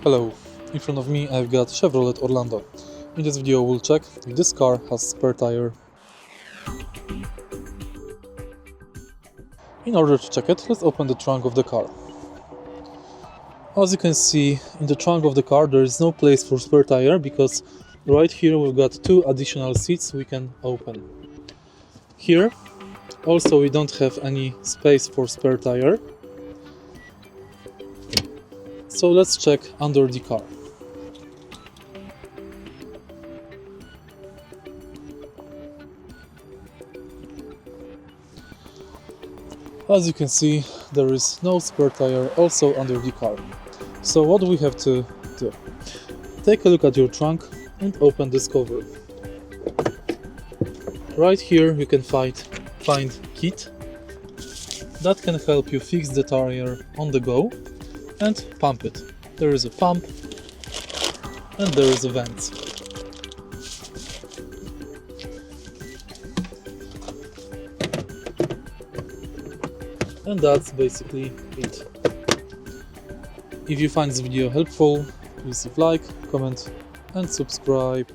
Hello, in front of me I've got Chevrolet Orlando. In this video we'll check if this car has spare tire. In order to check it, let's open the trunk of the car. As you can see, in the trunk of the car there is no place for spare tire because right here we've got two additional seats we can open. Here also we don't have any space for spare tire. So let's check under the car. As you can see, there is no spare tire also under the car. So what do we have to do? Take a look at your trunk and open this cover. Right here you can find kit that can help you fix the tire on the go and pump it. There is a pump and there is a vent. And that's basically it. If you find this video helpful, please leave like, comment and subscribe.